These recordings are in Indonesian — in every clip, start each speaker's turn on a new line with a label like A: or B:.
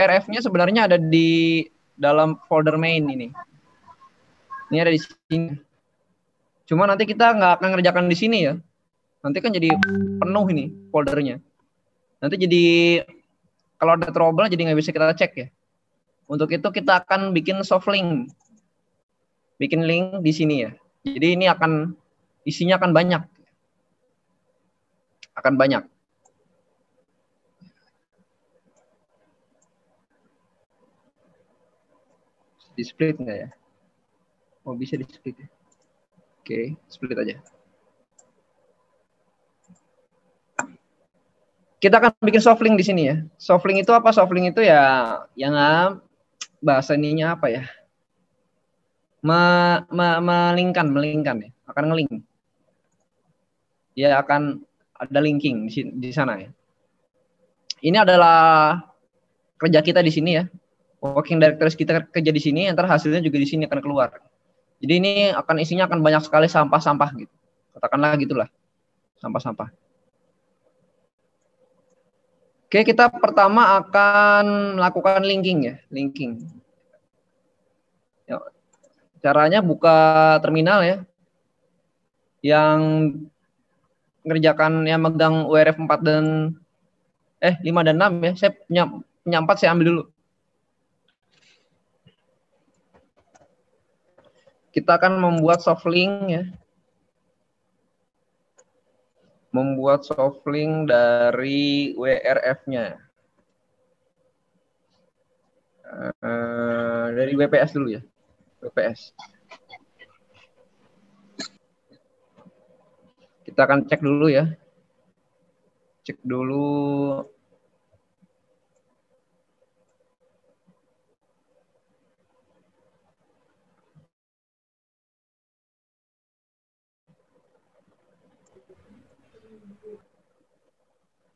A: WRF-nya sebenarnya ada di dalam folder main ini. Ini ada di sini. Cuma nanti kita nggak akan ngerjakan di sini ya. Nanti kan jadi penuh ini foldernya. Nanti jadi kalau ada trouble jadi nggak bisa kita cek ya. Untuk itu kita akan bikin soft link. Bikin link di sini ya. Jadi ini akan isinya akan banyak. Akan banyak. Di split nggak ya? Oh bisa di split ya. Oke, split aja. Kita akan bikin soft link di sini ya. Soft link itu apa? Soft link itu ya yang bahasa ininya apa ya? Melingkan ya. Akan ngelink. Ya akan ada linking di sana ya. Ini adalah kerja kita di sini ya. Working directories kita kerja di sini, ntar hasilnya juga di sini akan keluar. Jadi ini akan isinya akan banyak sekali sampah-sampah gitu. Katakanlah gitulah. Sampah-sampah. Oke, kita pertama akan melakukan linking ya, linking. Ya, caranya buka terminal ya. Yang ngerjakan yang megang WRF 4 dan 5 dan 6 ya. Saya punya 4 saya ambil dulu. Kita akan membuat soft link ya. Membuat soft link dari WRF-nya. Dari WPS dulu ya. WPS. Kita akan cek dulu ya. Cek dulu.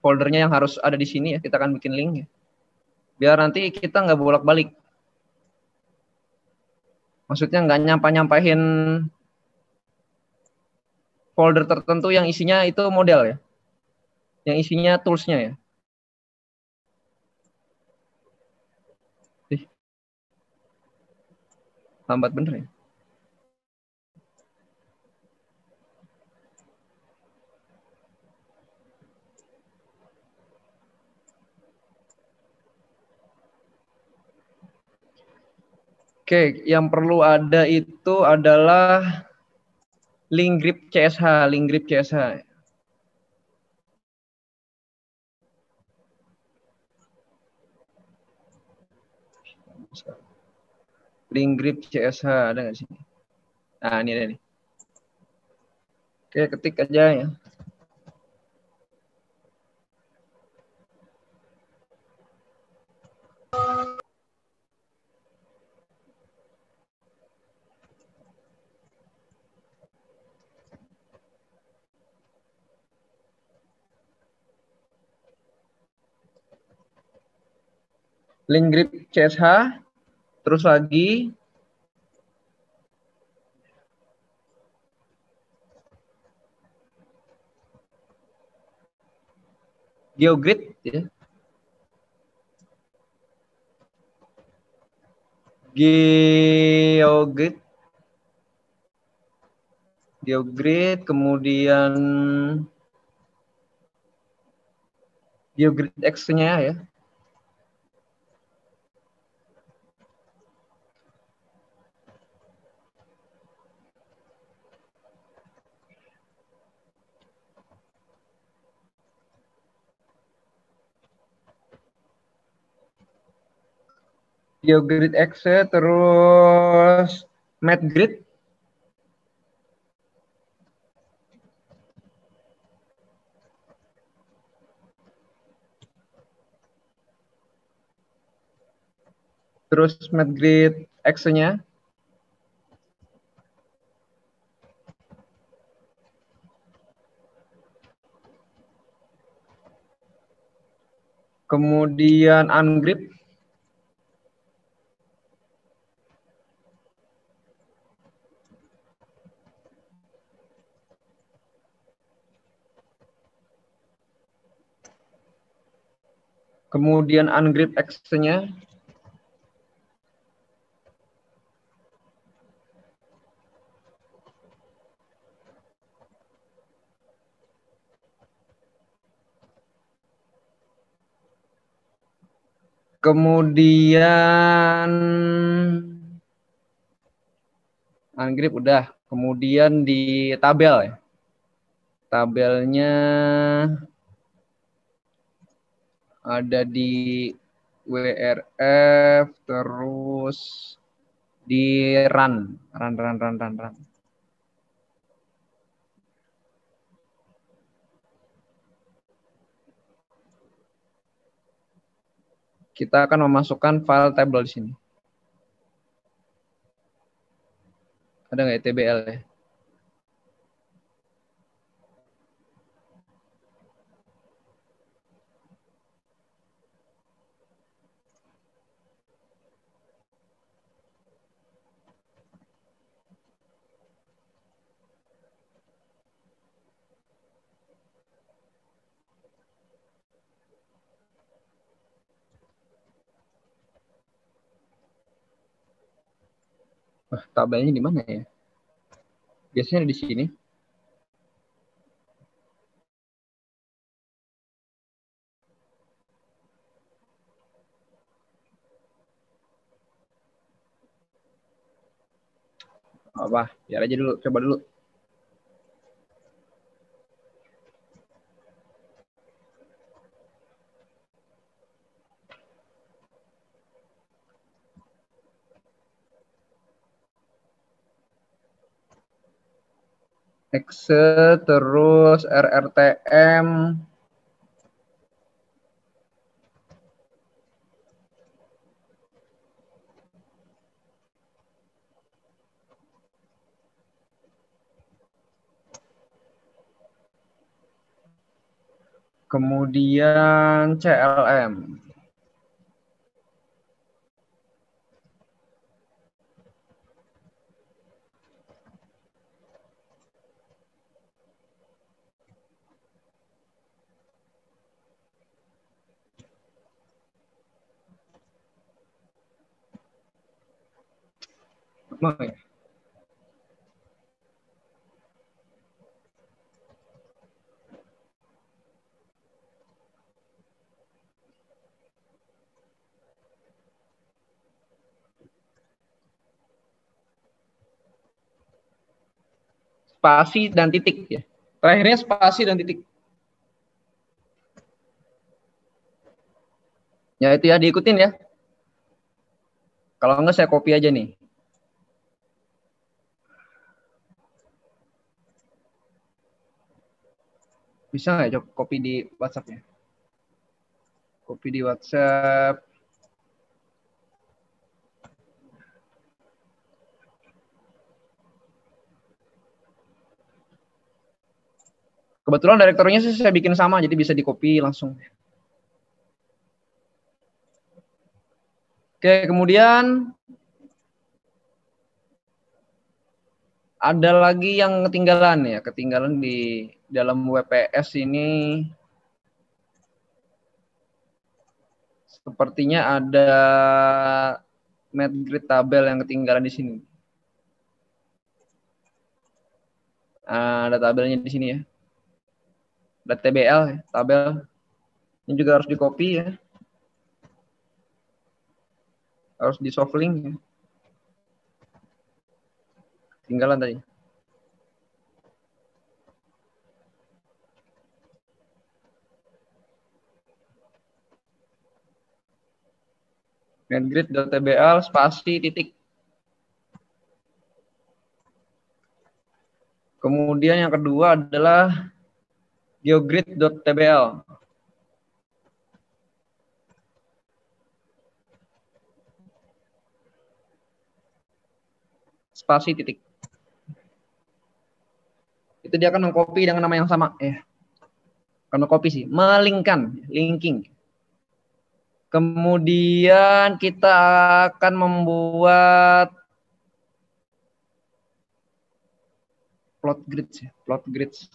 A: Foldernya yang harus ada di sini ya. Kita akan bikin link ya. Biar nanti kita nggak bolak-balik. Maksudnya nggak nyampahin folder tertentu yang isinya itu model ya. Yang isinya tools-nya ya. Lambat bener ya. Oke, yang perlu ada itu adalah link grip CSH, link grip CSH. Link grip CSH ada nggak sih? Nah, ini ada nih. Oke, ketik aja ya. Link grip CSH, terus lagi GeoGrid ya. GeoGrid, kemudian GeoGrid X-nya ya. GeoGrid X terus MapGrid. Terus MapGrid X-nya. Kemudian Ungrip. Kemudian ungrid X-nya. Kemudian ungrid udah. Kemudian di tabel ya. Tabelnya ada di WRF, terus di run. Kita akan memasukkan file table di sini. Ada nggak TBL ya? Tabelnya di mana ya? Biasanya di sini. Apa? Biar aja dulu, coba dulu. Exe, terus RRTM. Kemudian CLM. Emang ya? Spasi dan titik ya. Terakhirnya spasi dan titik. Ya itu ya, diikutin ya. Kalau enggak saya copy aja nih. Bisa nggak coba copy di WhatsApp ya? Copy di WhatsApp. Kebetulan direkturnya sih saya bikin sama, jadi bisa di copy langsung. Oke, kemudian ada lagi yang ketinggalan ya, ketinggalan di dalam WPS ini. Sepertinya ada MedGrid tabel yang ketinggalan di sini. Ada tabelnya di sini ya. Ada TBL ya, tabel. Ini juga harus di copy ya. Harus di soft link ya. Ketinggalan tadi. Medgrid.tbl spasi titik. Kemudian yang kedua adalah geogrid.tbl. Spasi titik. Itu dia akan mengcopy dengan nama yang sama ya. Karena copy sih, melingkan, linking. Kemudian kita akan membuat plot grids ya, plot grids.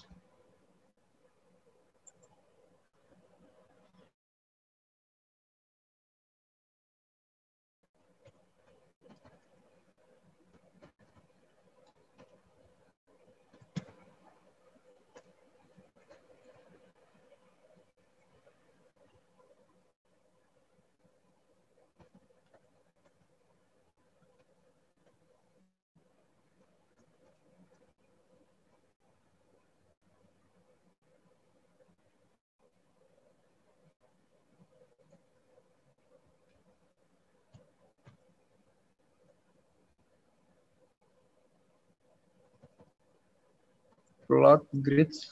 A: plot grids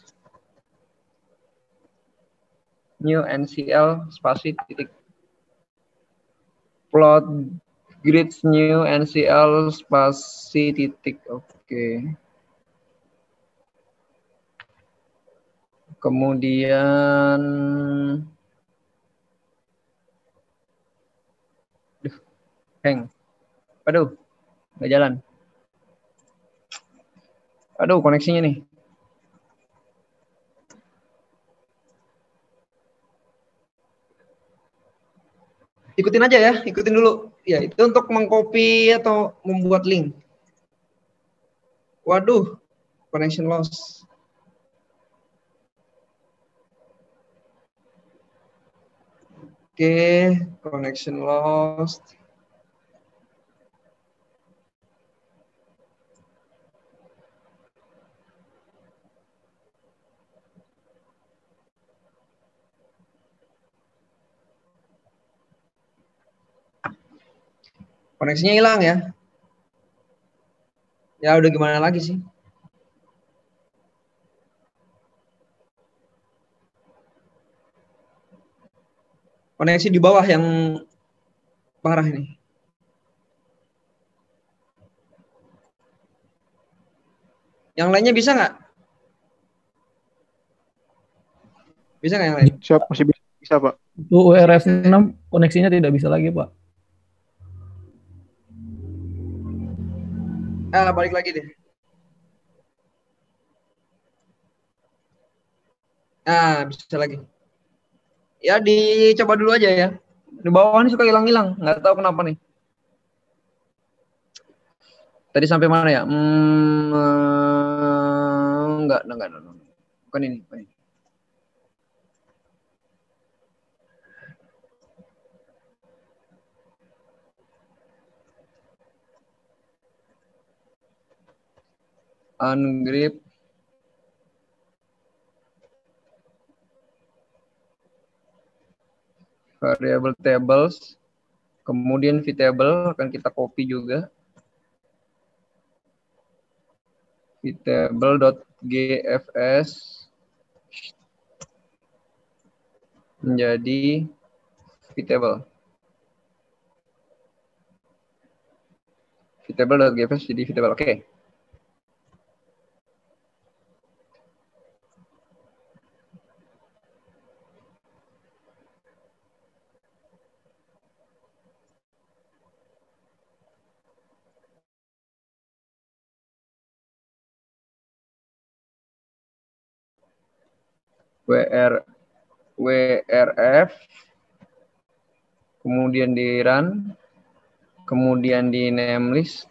A: new NCL spasi titik. Plot grids new NCL spasi titik. Oke. Kemudian hang. Aduh, nggak jalan. Aduh, koneksinya nih. Ikutin aja ya, ikutin dulu. Ya, itu untuk mengcopy atau membuat link. Waduh, connection loss. Oke, connection lost. Koneksinya hilang ya. Ya udah gimana lagi sih. Koneksi di bawah yang parah ini. Yang lainnya bisa nggak? Bisa nggak yang lain?
B: Siap, masih bisa, Pak.
C: Itu URF 6 koneksinya tidak bisa lagi, Pak.
A: Balik lagi deh. Bisa lagi. Ya dicoba dulu aja ya. Di bawah ini suka hilang-hilang, nggak tahu kenapa nih. Tadi sampai mana ya? Enggak. Bukan ini. Ungrip. Variable tables. Kemudian vtable akan kita copy juga. Vtable.gfs menjadi vtable. Vtable.gfs jadi vtable. Oke. WRF, kemudian di run, kemudian di namelist,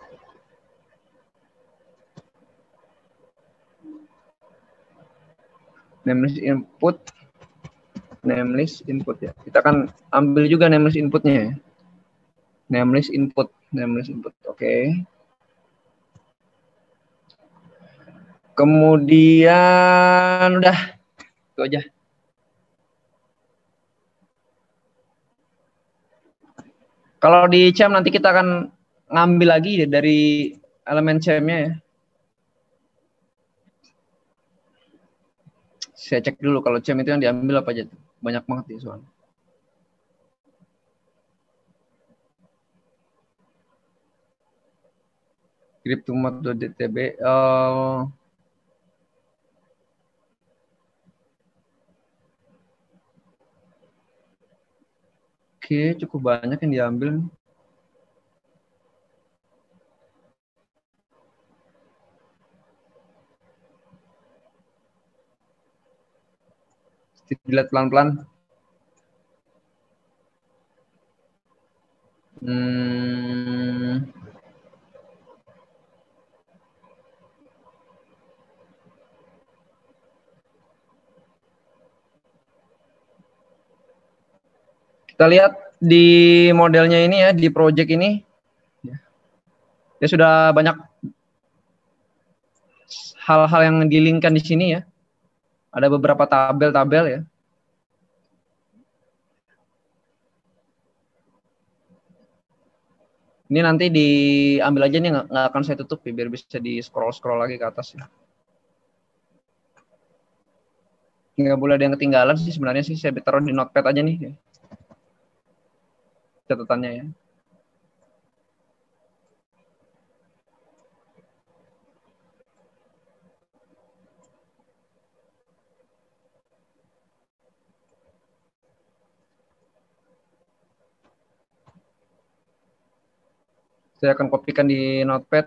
A: namelist input ya. Kita akan ambil juga namelist inputnya ya. Namelist input. Oke. Kemudian udah itu aja. Kalau di CHAM nanti kita akan ngambil lagi dari elemen CHAM-nya ya. Saya cek dulu kalau CHAM itu yang diambil apa aja. Banyak banget ya soalnya. Cryptomat.dtb. Oke, cukup banyak yang diambil. Dilihat pelan-pelan. Kita lihat di modelnya ini ya, di project ini. Ya sudah banyak hal-hal yang di-linkkan di sini ya. Ada beberapa tabel-tabel ya. Ini nanti diambil aja nih, nggak akan saya tutup ya, biar bisa di scroll lagi ke atas ya. Nggak boleh ada yang ketinggalan sih sebenarnya sih. Saya taruh di notepad aja nih catatannya ya. Saya akan kopikan di notepad.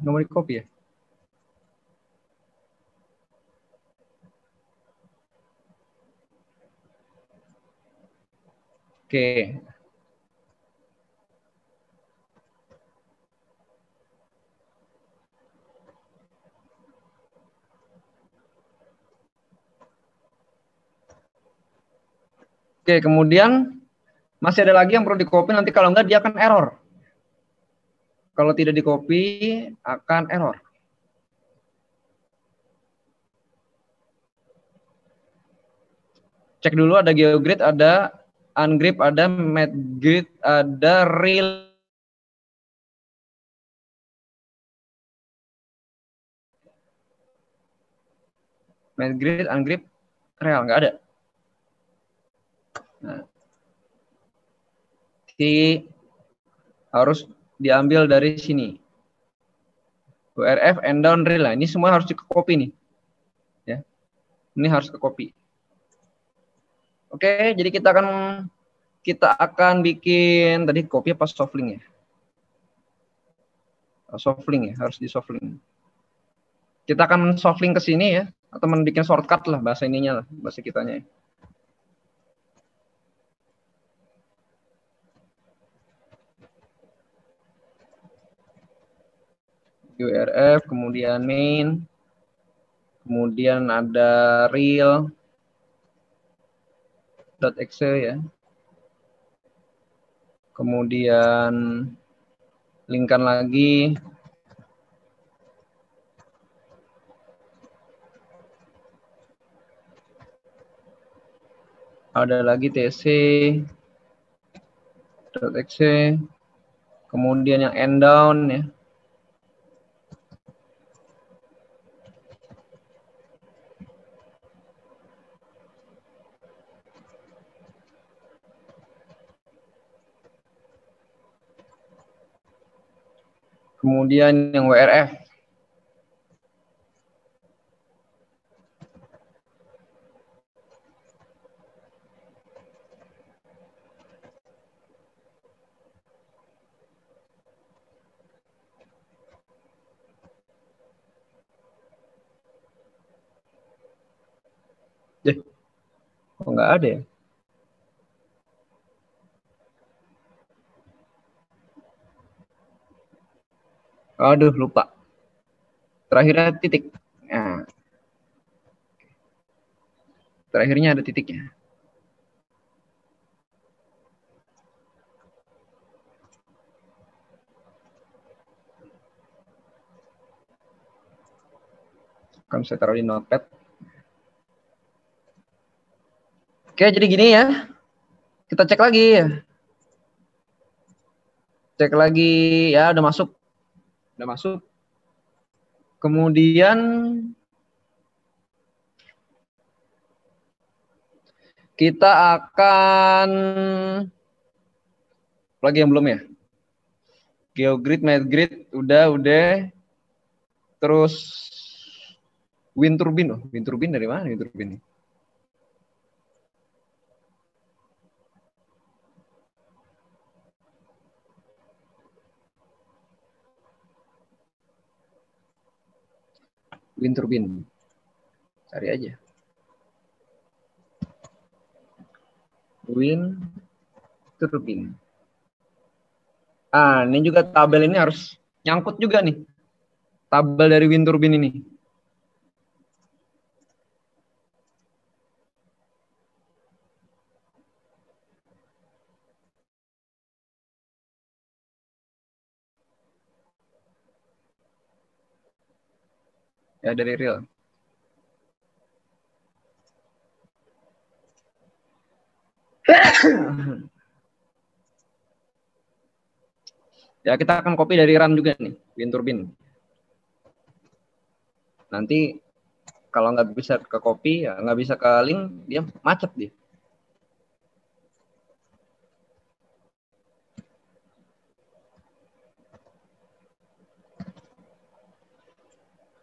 A: Nggak mau di copy ya? Oke. Oke, kemudian masih ada lagi yang perlu di copy, nanti kalau enggak dia akan error. Kalau tidak di copy akan error. Cek dulu ada GeoGrid, ada Ungrip, ada MathGrid, ada Real. MathGrid, Ungrip, Real nggak ada. Nah, jadi harus diambil dari sini. URF and down real. Nah, ini semua harus di copy nih. Ya. Ini harus ke copy. Oke, jadi kita akan bikin tadi copy apa soft link ya? Soft link ya, harus di soft link. Kita akan soft link ke sini ya, atau bikin shortcut lah bahasa ininya lah, bahasa kitanya. URF, kemudian main, kemudian ada real.exe ya. Kemudian linkkan lagi. Ada lagi tc.exe. Kemudian yang end down ya. Kemudian yang WRF. Kok nggak ada ya? Aduh, lupa. Terakhirnya titik. Nah, terakhirnya ada titiknya. Akan saya taruh di notepad. Oke, jadi gini ya. Kita cek lagi ya. Cek lagi ya, udah masuk. Udah masuk. Kemudian kita akan lagi yang belum ya. GeoGrid, MathGrid udah. Terus wind turbine. Wind turbine dari mana wind turbine? Wind turbine. Cari aja. Wind turbine. Ah, ini juga tabel ini harus nyangkut juga nih. Tabel dari wind turbine ini. Ya, dari real. Ya kita akan copy dari run juga nih, WinTurbine. Nanti kalau nggak bisa ke copy, ya nggak bisa ke link, dia macet dia.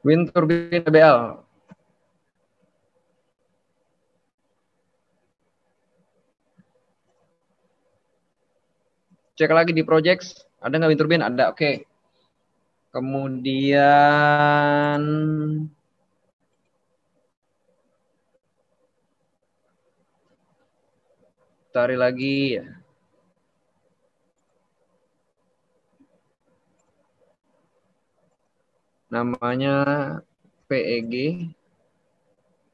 A: WinTurbine DBL. Cek lagi di projects, ada nggak WinTurbine? Ada, oke. Kemudian cari lagi ya. Namanya PEG.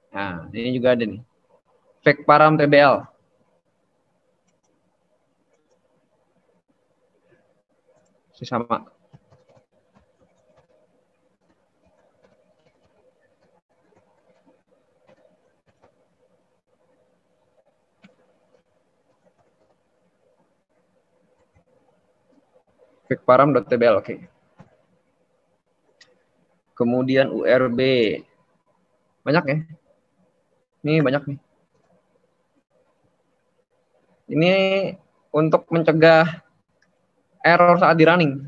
A: Nah, ini juga ada nih. Fake param TBL. Sama. Fake param.tbl, oke. Kemudian URB. Banyak ya? Ini banyak nih. Ini untuk mencegah error saat di running.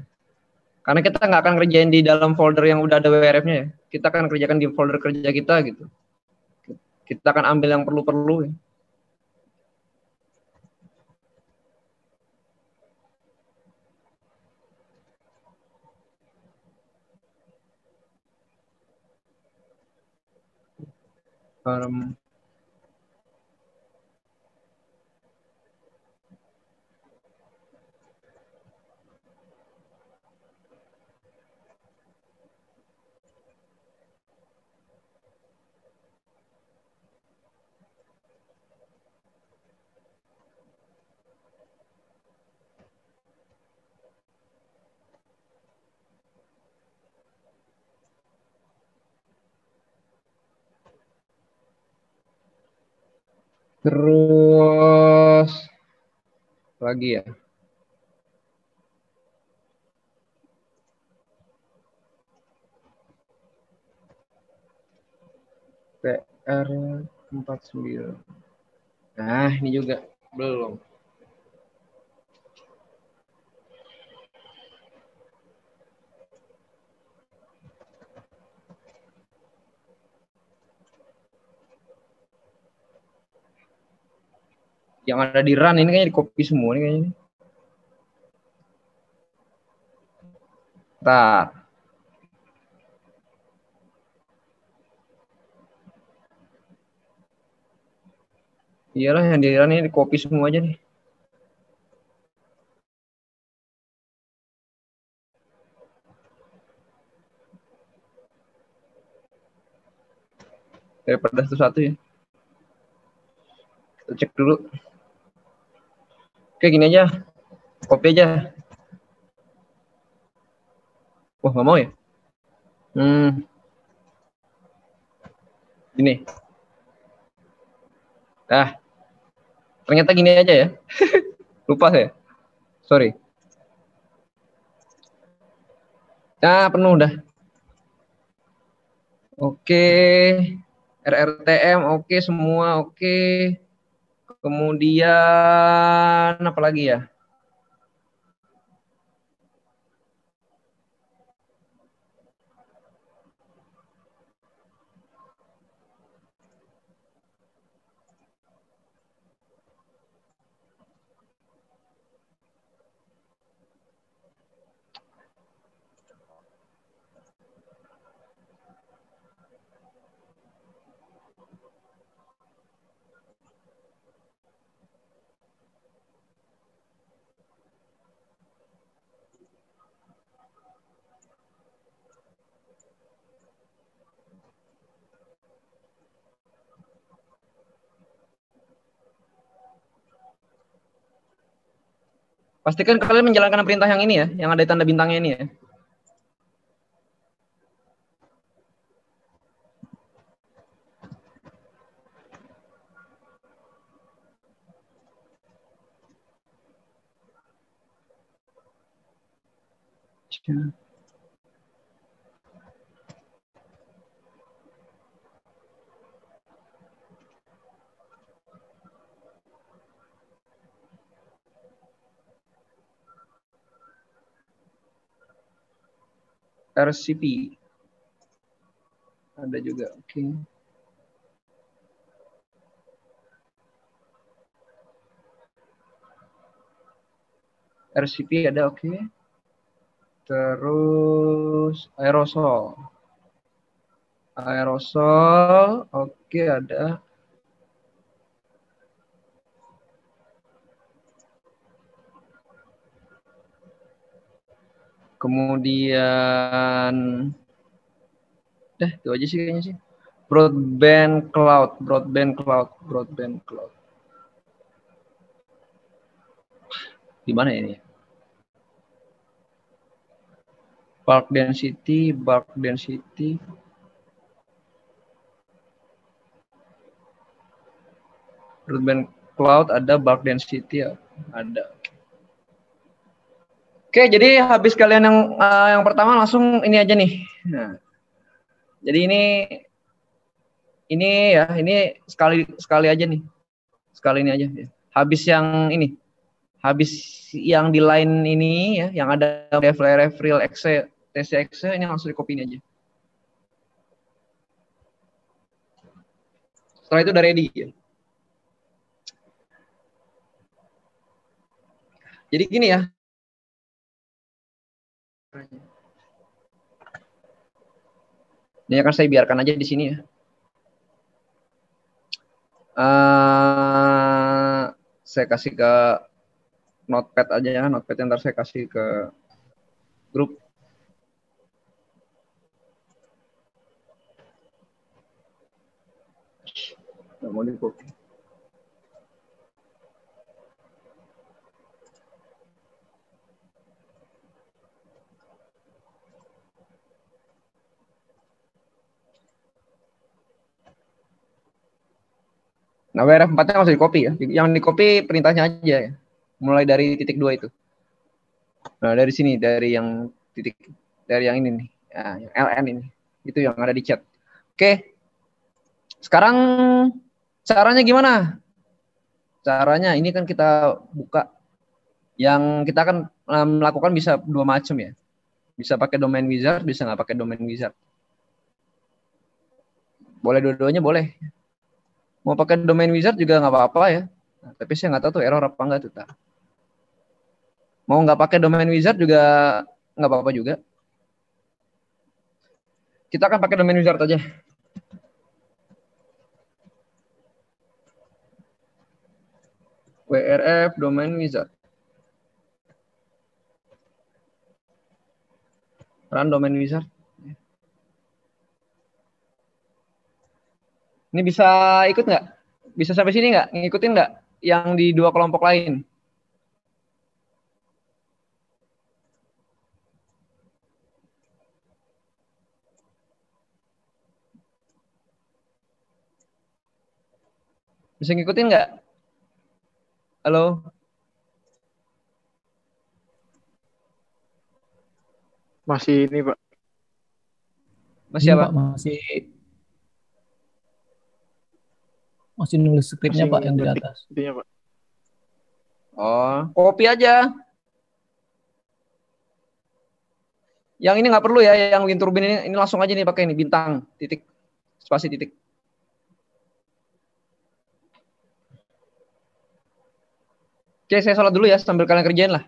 A: Karena kita nggak akan kerjain di dalam folder yang udah ada WRF-nya ya. Kita akan kerjakan di folder kerja kita gitu. Kita akan ambil yang perlu-perlu ya. Terus lagi ya. PR49. Nah, ini juga belum. Yang ada di run ini kayaknya di copy semua nih kayaknya. Bentar. Iyalah yang di run ini di copy semua aja nih. Daripada satu-satu ya. Kita cek dulu. Oke, gini aja. Copy aja. Wah, nggak mau ya? Gini. Ah, ternyata gini aja ya. Lupa saya. Sorry. Nah, penuh dah. Oke. RRTM oke, semua oke. Kemudian apa lagi ya? Pastikan kalian menjalankan perintah yang ini ya, yang ada tanda bintangnya ini ya. RCP ada juga. Oke. RCP ada, oke. Terus aerosol. Aerosol, oke, ada. Kemudian itu aja sih kayaknya sih. Broadband cloud. Di mana ini? Bulk density. Broadband cloud ada, bulk density ya, ada. Oke, jadi habis kalian yang pertama langsung ini aja nih. Nah, jadi ini sekali aja nih. Sekali ini aja. Habis yang ini. Habis yang di line ini ya, yang ada DevRef, real exe, tcx ini langsung di copy ini aja. Setelah itu udah ready ya. Jadi gini ya. Ini akan saya biarkan aja di sini ya. Saya kasih ke notepad aja ya, notepad yang ntar saya kasih ke grup. Nggak mau di copy. Nah, WRF4-nya nggak usah di copy ya. Yang di copy perintahnya aja ya. Mulai dari titik 2 itu. Nah, dari sini, dari yang ini nih. Nah, yang LN ini. Itu yang ada di chat. Oke. Sekarang caranya gimana? Caranya ini kan kita buka. Yang kita akan melakukan bisa dua macam ya. Bisa pakai domain wizard, bisa nggak pakai domain wizard. Boleh dua-duanya boleh. Mau pakai domain wizard juga nggak apa-apa ya. Nah, tapi saya nggak tahu tuh error apa nggak tuh. Mau nggak pakai domain wizard juga nggak apa-apa juga. Kita akan pakai domain wizard aja. WRF domain wizard. Run domain wizard. Ini bisa ikut nggak? Bisa sampai sini nggak? Ngikutin nggak? Yang di dua kelompok lain. Bisa ngikutin nggak? Halo?
B: Masih ini, Pak.
A: Masih
C: Ini
A: apa?
C: Pak, masih nulis skripnya
B: Masih
C: Pak yang di
B: ngetik
C: atas.
B: itunya, Pak.
A: Oh, copy aja. Yang ini nggak perlu ya, yang wind turbine ini langsung aja nih pakai ini bintang, titik, spasi titik. Oke, saya sholat dulu ya sambil kalian kerjain lah.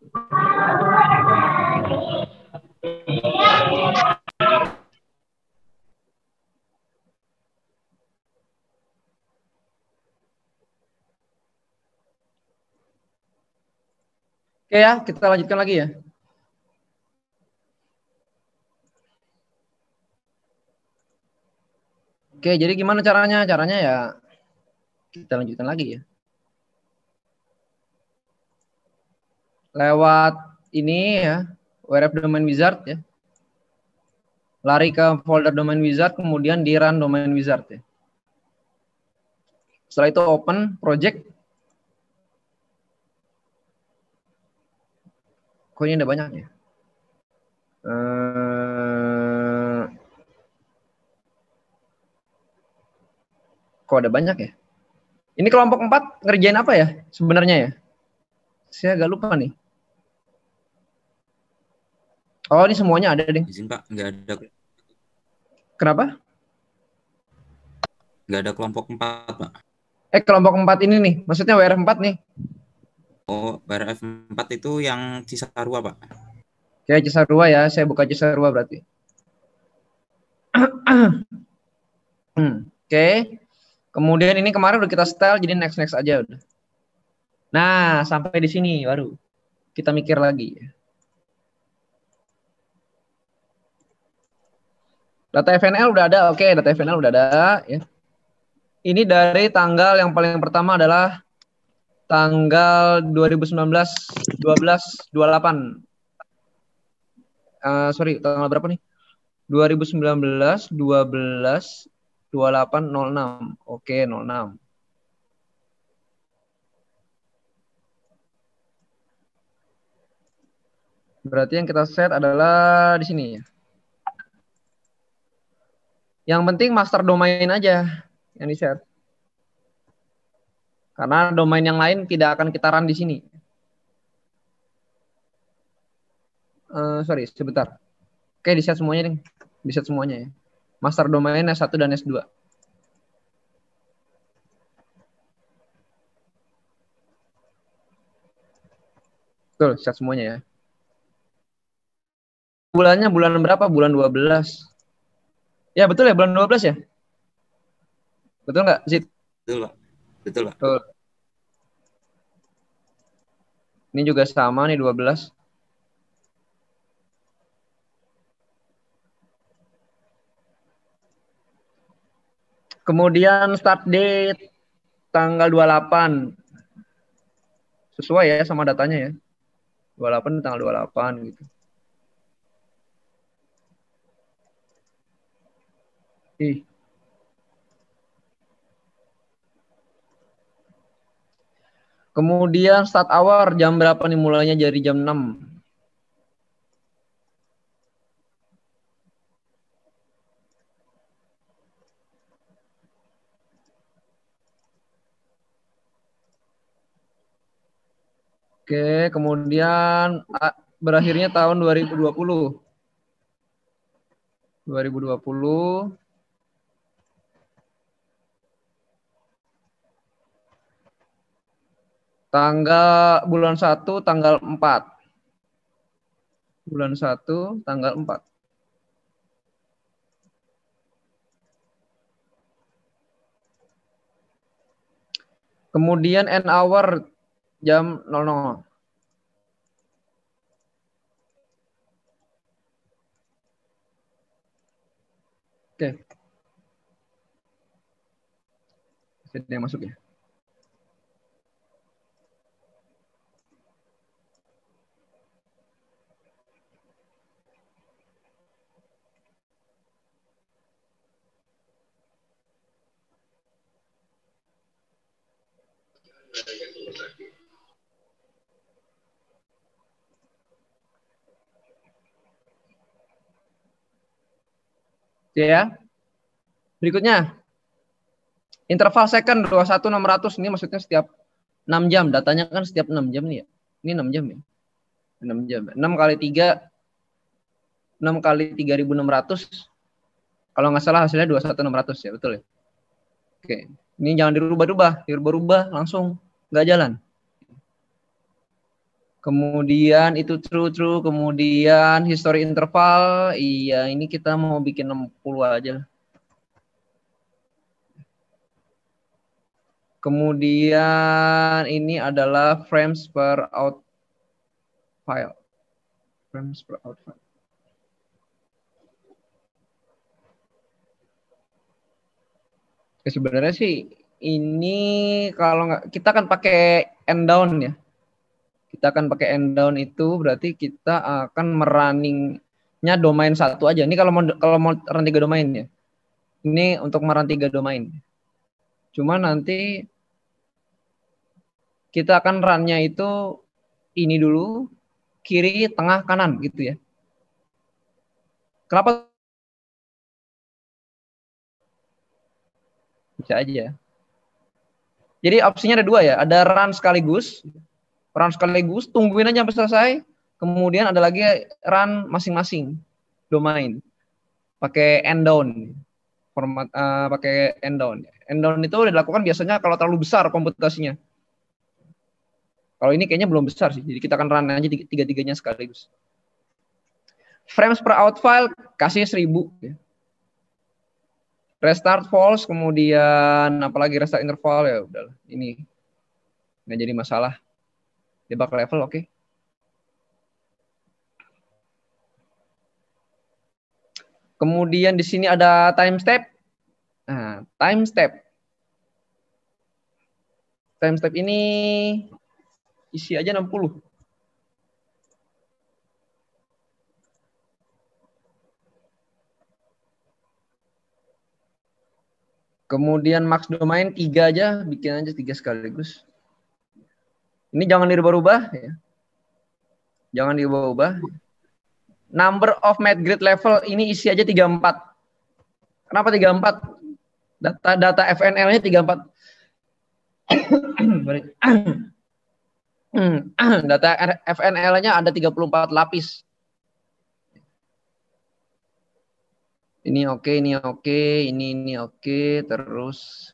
A: Oke ya, kita lanjutkan lagi ya. Oke, jadi gimana caranya? Caranya ya kita lanjutkan lagi ya. Lewat ini ya, WRF domain wizard ya. Lari ke folder domain wizard, kemudian di run domain wizard ya. Setelah itu open project. Kok ini ada banyak ya? Kok ada banyak ya? Ini kelompok 4 ngerjain apa ya sebenarnya ya? Saya agak lupa nih. Oh, ini semuanya ada deh.
D: Izin Pak, nggak ada.
A: Kenapa?
D: Nggak ada kelompok 4 Pak.
A: Kelompok 4 ini nih, maksudnya WRF 4 nih.
D: Oh, WRF 4 itu yang Cisarua Pak.
A: Oke, Cisarua ya, saya buka Cisarua berarti. Oke. Kemudian ini kemarin udah kita style, jadi next aja udah. Nah, sampai di sini baru kita mikir lagi. Data FNL udah ada, oke, data FNL udah ada. Ya. Ini dari tanggal yang paling pertama adalah tanggal 2019 12/28. Sorry, tanggal berapa nih? 2019 12 28 06. Oke, 06. Berarti yang kita set adalah di sini ya. Yang penting master domain aja yang di-set. Karena domain yang lain tidak akan kita run di sini. Sorry, sebentar. Oke, di-set semuanya nih. Di-set semuanya ya. Master domain S1 dan S2. Betul, set semuanya ya. Bulannya bulan berapa? Bulan 12. Ya, betul ya, bulan 12 ya? Betul nggak, Zid?
D: Betul Pak. Betul Pak.
A: Betul. Ini juga sama nih 12. Kemudian start date tanggal 28. Sesuai ya sama datanya ya. 28 tanggal 28 gitu. Kemudian start hour jam berapa nih, mulainya dari jam 6. Oke, kemudian berakhirnya tahun 2020. 2020. Tanggal bulan 1 tanggal 4. Bulan 1 tanggal 4. Kemudian end hour jam 00. Oke. Ada yang masuk ya? Oke ya. Berikutnya. Interval second 21/600 ini maksudnya setiap 6 jam. Datanya kan setiap 6 jam nih ya. Ini 6 jam ya. 6 jam. 6 kali 3 6 kali 3.600. Kalau nggak salah hasilnya 21.600 ya, betul ya. Oke. Ini jangan dirubah-rubah langsung nggak jalan. Kemudian itu true, kemudian history interval, iya ini kita mau bikin 60 aja. Kemudian ini adalah frames per out file. Frames per out file. Ya, sebenarnya sih ini kalau nggak kita akan pakai end down ya. Kita akan pakai end down itu berarti kita akan merunningnya domain satu aja. Ini kalau mau run 3 domain ya. Ini untuk merun 3 domain. Cuma nanti kita akan run-nya itu ini dulu, kiri, tengah, kanan gitu ya. Kenapa? Bisa aja. Jadi opsinya ada 2 ya. Ada run sekaligus, tungguin aja sampai selesai. Kemudian ada lagi run masing-masing domain. Pakai end down. Pakai end down. End down itu udah dilakukan biasanya kalau terlalu besar komputasinya. Kalau ini kayaknya belum besar sih. Jadi kita akan run aja 3-3-nya sekaligus. Frames per out file kasih 1000 ya. Restart false, kemudian apalagi restart interval ya udahlah. Ini nggak jadi masalah. Debug level oke. Kemudian di sini ada time step. Nah, time step. Time step ini isi aja 60. Kemudian max domain 3 aja, bikin aja 3 sekaligus. Ini jangan dirubah-rubah ya. Jangan dirubah-rubah. Number of map grid level ini isi aja 34. Kenapa 34? Data FNL-nya 34. Data FNL-nya ada 34 lapis. Ini oke, ini oke, terus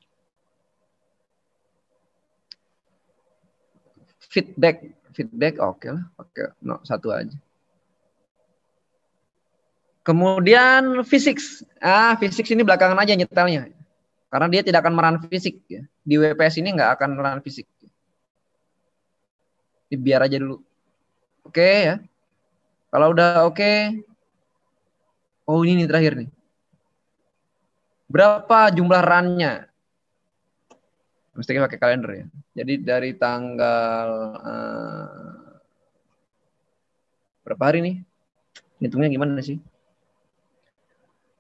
A: feedback oke lah, pakai satu aja. Kemudian physics. Physics ini belakangan aja nyetelnya. Karena dia tidak akan merun fisik ya. Di WPS ini nggak akan merun fisik. Biar aja dulu. Oke ya. Kalau udah oke. Oh ini nih terakhir nih. Berapa jumlah run-nya? Mesti pakai kalender ya. Jadi dari tanggal berapa hari nih? Hitungnya gimana sih?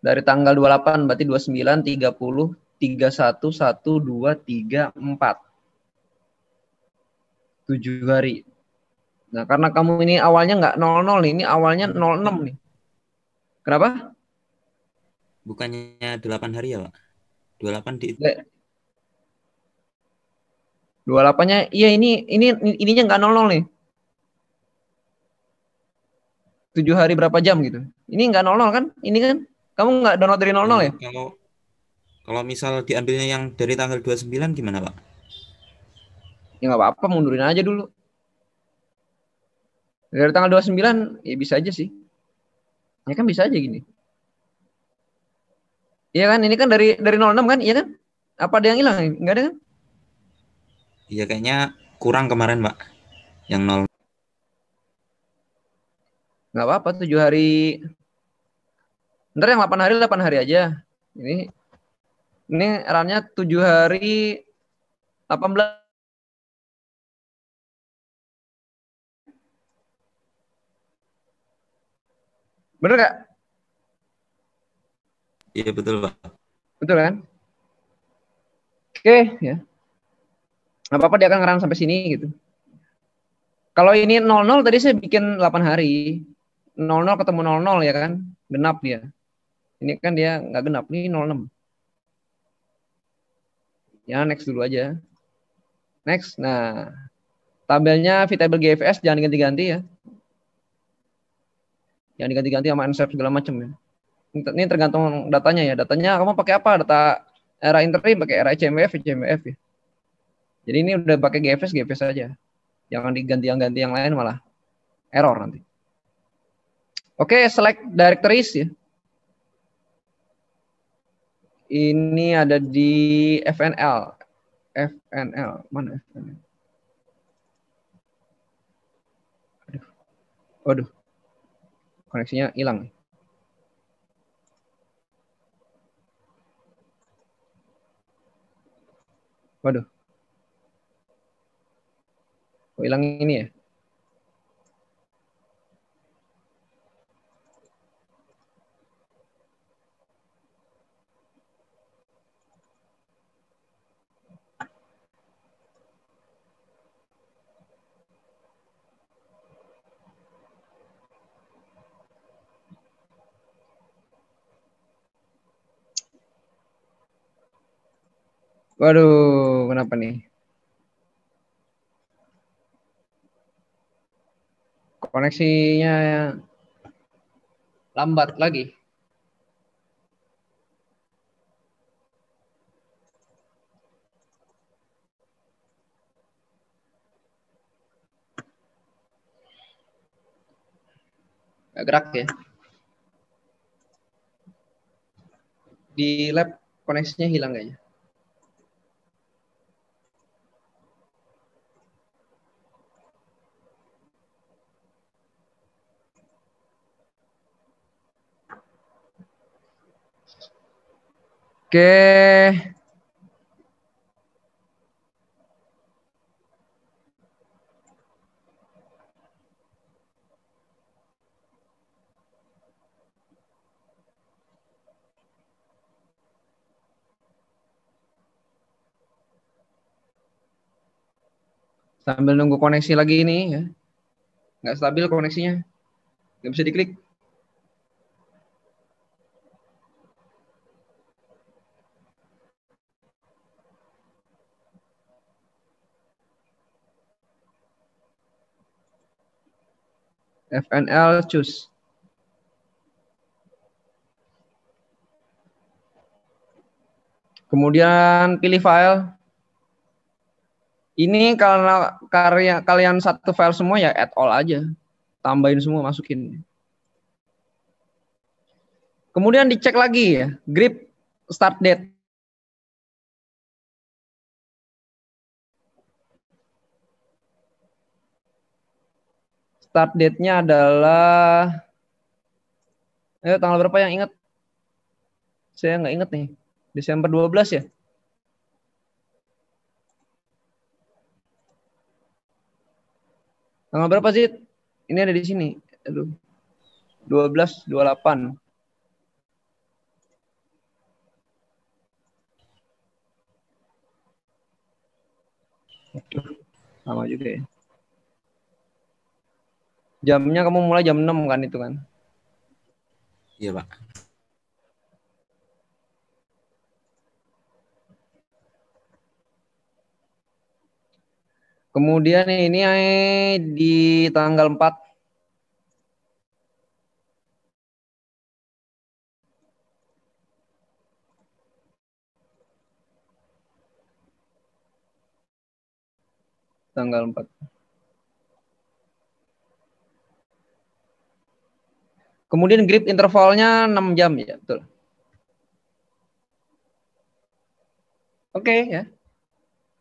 A: Dari tanggal 28 berarti 29, 30, 31, 1, 2, 3, 4. 7 hari. Nah, karena kamu ini awalnya nggak 00 nih, ini awalnya 06 nih. Kenapa?
D: Bukannya 8 hari ya, Pak? 28 di
A: 28-nya iya ininya nggak 00 nih. 7 hari berapa jam gitu. Ini nggak 00 kan? Ini kan kamu nggak download dari 00 ya?
D: Kalau misal diambilnya yang dari tanggal 29 gimana, Pak?
A: Ya nggak apa-apa, mundurin aja dulu. Dari tanggal 29 ya bisa aja sih. Ya kan bisa aja gini. Iya kan? Ini kan dari 06 kan? Iya kan? Apa ada yang hilang? Enggak ada kan?
D: Iya kayaknya kurang kemarin, Pak. Yang 0.
A: Nggak apa-apa, 7 hari. Ntar yang 8 hari aja. Ini run-nya 7 hari 18. Bener nggak?
D: Iya betul, Pak.
A: Betul kan? Oke ya. Nggak apa-apa dia akan ngerang sampai sini gitu. Kalau ini 00 tadi saya bikin 8 hari. 00 ketemu 00 ya kan? Genap dia. Ini kan dia nggak genap. Ini 06. Ya next dulu aja. Next. Nah, tabelnya VTable GFS jangan diganti-ganti ya. Jangan diganti-ganti sama NSEP segala macam ya. Ini tergantung datanya ya. Datanya kamu pakai apa? Data era interim pakai era CMF ya. Jadi ini udah pakai GFS saja. Jangan diganti yang lain malah error nanti. Oke, select directories ya. Ini ada di FNL. Mana FNL? Waduh. Koneksinya hilang. Waduh. Kok hilang ini ya? Waduh, kenapa nih? Koneksinya lambat lagi. Gak gerak ya. Di lab koneksinya hilang kayaknya. Oke. Sambil nunggu koneksi lagi ini ya. Nggak stabil koneksinya. Nggak bisa diklik. FNL choose. Kemudian pilih file. Ini karena kalian satu file semua ya add all aja. Tambahin semua, masukin. Kemudian dicek lagi ya, grip start date. Start date-nya adalah, tanggal berapa yang ingat? Saya nggak ingat nih. Desember 12 ya? Tanggal berapa sih? Ini ada di sini. Aduh. 12/28. Sama juga ya. Jamnya kamu mulai jam 6 kan itu kan?
D: Iya, Pak.
A: Kemudian ini di tanggal 4. Tanggal 4. Kemudian grip intervalnya 6 jam ya, betul. Oke ya.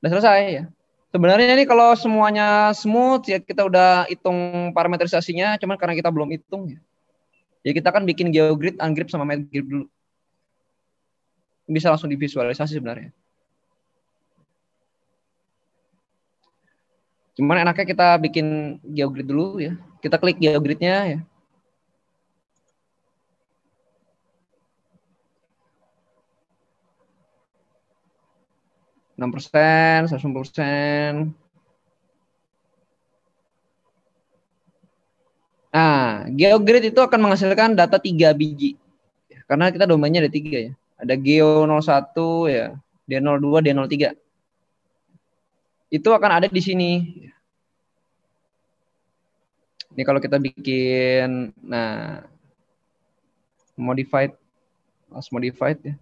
A: Udah selesai ya. Sebenarnya ini kalau semuanya smooth ya kita udah hitung parameterisasinya, cuman karena kita belum hitung ya. Ya kita kan bikin geogrid, ungrip sama medgrip dulu. Bisa langsung divisualisasi sebenarnya. Cuman enaknya kita bikin geogrid dulu ya. Kita klik geogridnya ya. %, 100%. Nah, geogrid itu akan menghasilkan data 3 biji. Karena kita domainnya ada 3 ya. Ada geo 01 ya, D02, D03. Itu akan ada di sini. Ini kalau kita bikin, nah, modified ya.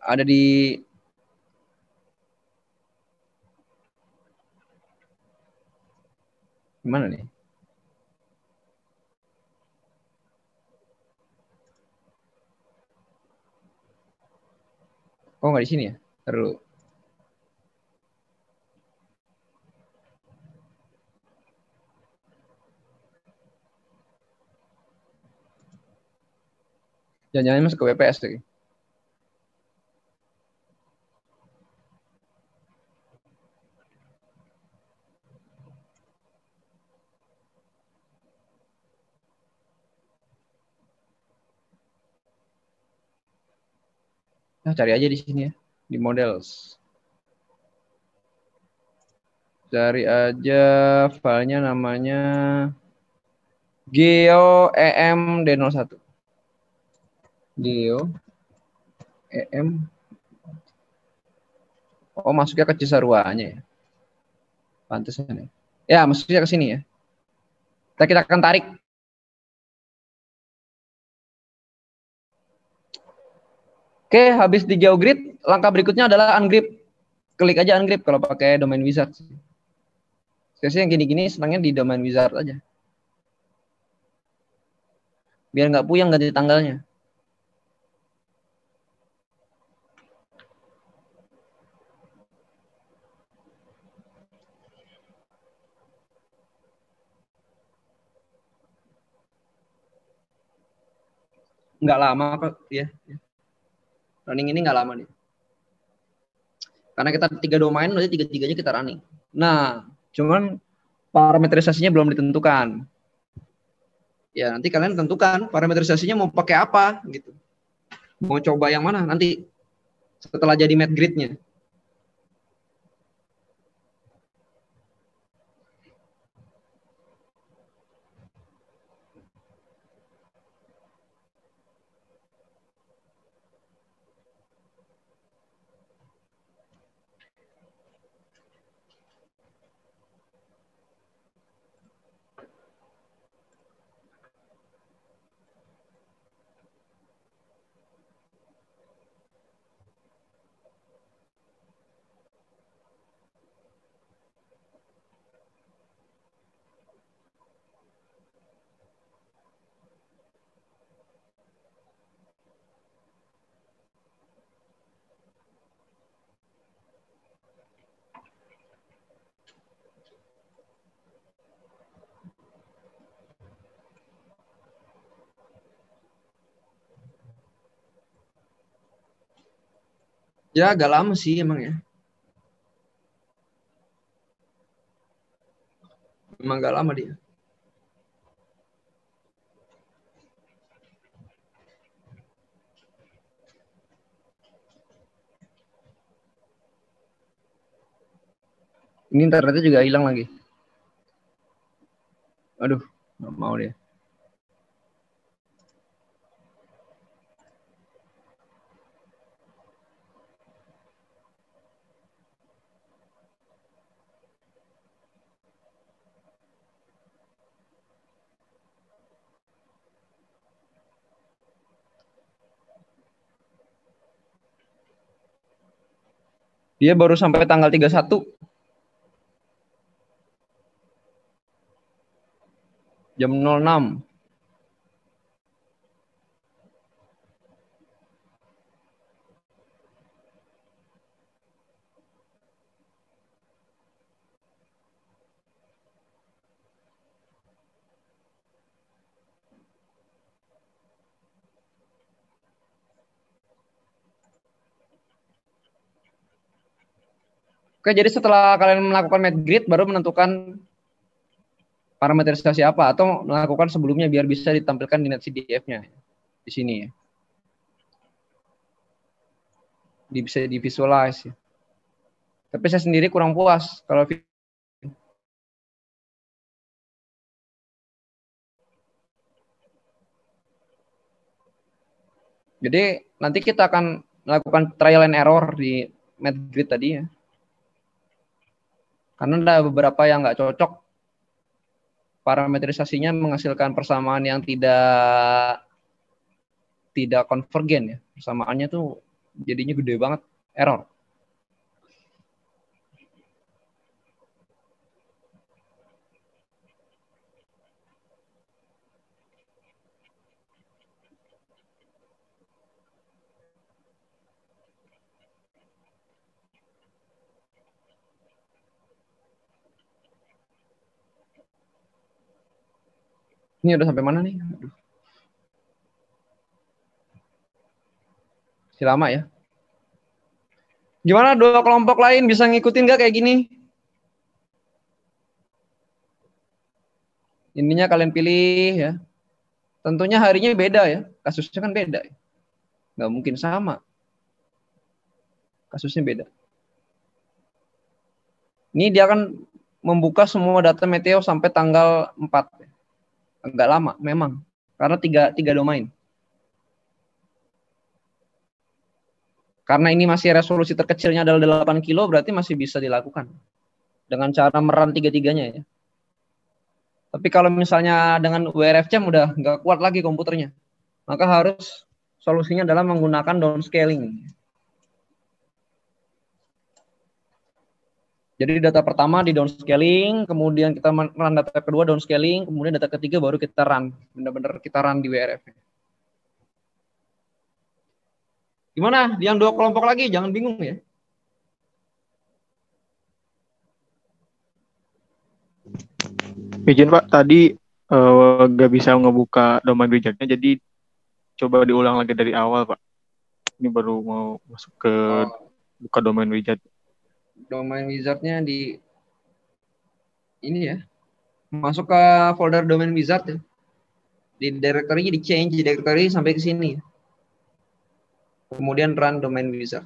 A: ada di gimana nih? Oh, nggak di sini ya? Terlalu. Jangan-jangan masuk ke WPS lagi. Nah, cari aja di sini ya, di models. Cari aja filenya namanya Geo EM D01. Geo EM. Oh, masuknya ke Cisarua-nya ya. Pantesan ya. Ya, masuknya ke sini ya. Kita akan tarik. Oke, habis di GeoGrid, langkah berikutnya adalah ungrip. Klik aja ungrip kalau pakai domain wizard. Biasanya yang gini-gini senangnya di domain wizard aja. Biar nggak puyeng ganti tanggalnya. Nggak lama kok ya. Running ini nggak lama nih. Karena kita 3 domain, berarti 3-3-nya kita running. Nah, cuman parametrisasinya belum ditentukan. Ya, nanti kalian tentukan parametrisasinya mau pakai apa gitu. Mau coba yang mana nanti setelah jadi mat grid-nya. Ya, agak lama sih emang ya. Emang agak lama dia. Ini internetnya juga hilang lagi. Aduh, nggak mau dia. Dia baru sampai tanggal 31. Jam 06. Oke, jadi setelah kalian melakukan mat grid baru menentukan parameterisasi apa atau melakukan sebelumnya biar bisa ditampilkan di netcdf-nya di sini ya. Bisa di visualize ya. Tapi saya sendiri kurang puas kalau jadi nanti kita akan melakukan trial and error di mat grid tadi ya. Karena ada beberapa yang nggak cocok, parametrisasinya menghasilkan persamaan yang tidak konvergen ya. Persamaannya tuh jadinya gede banget, error. Ini udah sampai mana nih? Aduh. Masih lama ya. Gimana dua kelompok lain bisa ngikutin nggak kayak gini? Intinya kalian pilih ya. Tentunya harinya beda ya. Kasusnya kan beda ya. Nggak mungkin sama. Kasusnya beda. Ini dia akan membuka semua data meteo sampai tanggal 4. Agak lama memang. Karena tiga domain. Karena ini masih resolusi terkecilnya adalah 8 kilo, berarti masih bisa dilakukan. Dengan cara meran tiga-tiganya ya. Tapi kalau misalnya dengan WRF-Jam udah nggak kuat lagi komputernya. Maka harus solusinya adalah menggunakan downscaling. Jadi data pertama di downscaling, kemudian kita run data kedua downscaling, kemudian data ketiga baru kita run. Benar-benar kita run di WRF. Gimana? Yang dua kelompok lagi, jangan bingung ya.
B: Izin Pak, tadi nggak bisa ngebuka domain widgetnya, jadi coba diulang lagi dari awal Pak. Ini baru mau masuk ke buka domain widget.
A: Domain wizardnya di ini ya. Masuk ke folder domain wizard ya. Di directory-nya di change directory sampai ke sini. Kemudian run domain wizard.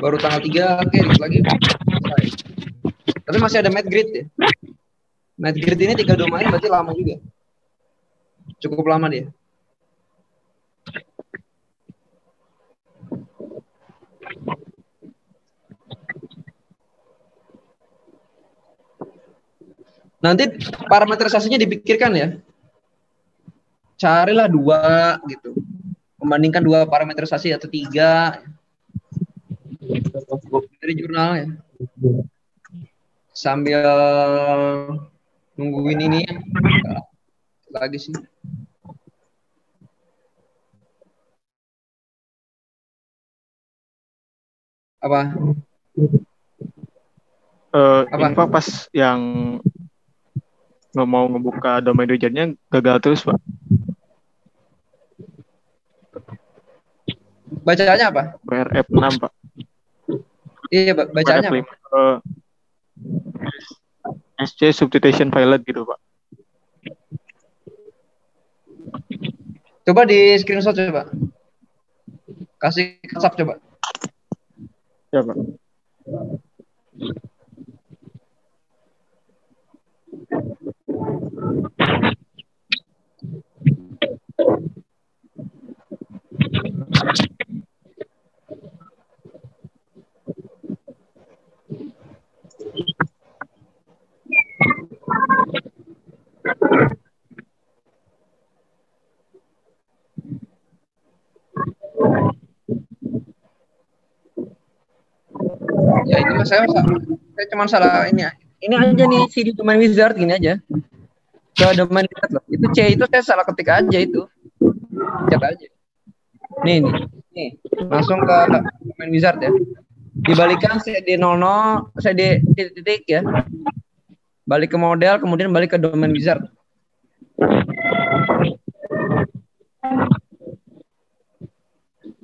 A: Baru tanggal 3, oke, lagi. Tapi masih ada MadGrid ya. MadGrid ini 3 domain berarti lama juga. Cukup lama dia. Nanti parameterisasinya dipikirkan ya. Carilah 2 gitu. Membandingkan 2 parameterisasi atau 3 dari jurnal ya. Sambil nungguin ini lagi sih. Apa?
B: Info pas yang nggak mau ngebuka domain widgetnya gagal terus Pak.
A: Bacaannya apa?
B: WRF 6 Pak.
A: Iya, bacaannya
B: WRF 5, SC substitution violet gitu Pak.
A: Coba di screenshot coba. Kasih WhatsApp coba.
B: Ya Pak.
A: Ya ini mas saya cuma salah ini. Ini aja nih si domain wizard gini aja. Ke domain wizard loh. Itu C itu saya salah ketik aja itu. Chat aja. Nih. Langsung ke domain wizard ya. Dibalikan CD00, CD titik ya. Balik ke model, kemudian balik ke domain wizard.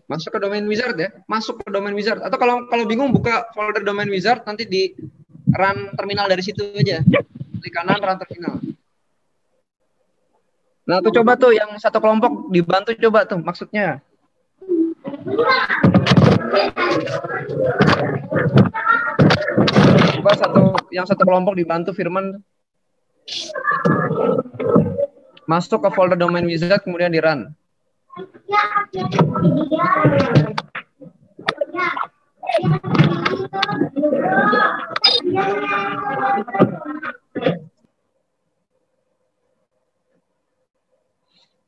A: Masuk ke domain wizard ya. Masuk ke domain wizard. Atau kalau bingung buka folder domain wizard, nanti di run terminal dari situ aja. Klik kanan run terminal. Nah, tuh coba tuh yang satu kelompok dibantu coba tuh maksudnya. Coba yang satu kelompok dibantu Firman. Masuk ke folder domain wizard, kemudian di run.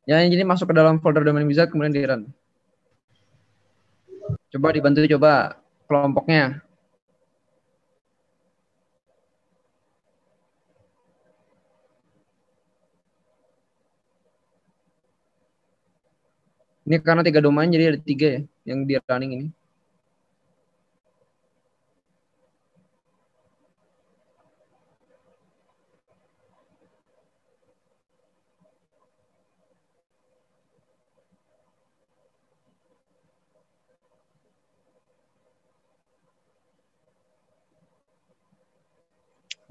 A: Ya, jadi masuk ke dalam folder domain wizard, kemudian di run. Coba dibantu coba kelompoknya. Ini karena 3 domain, jadi ada 3 ya yang di running ini.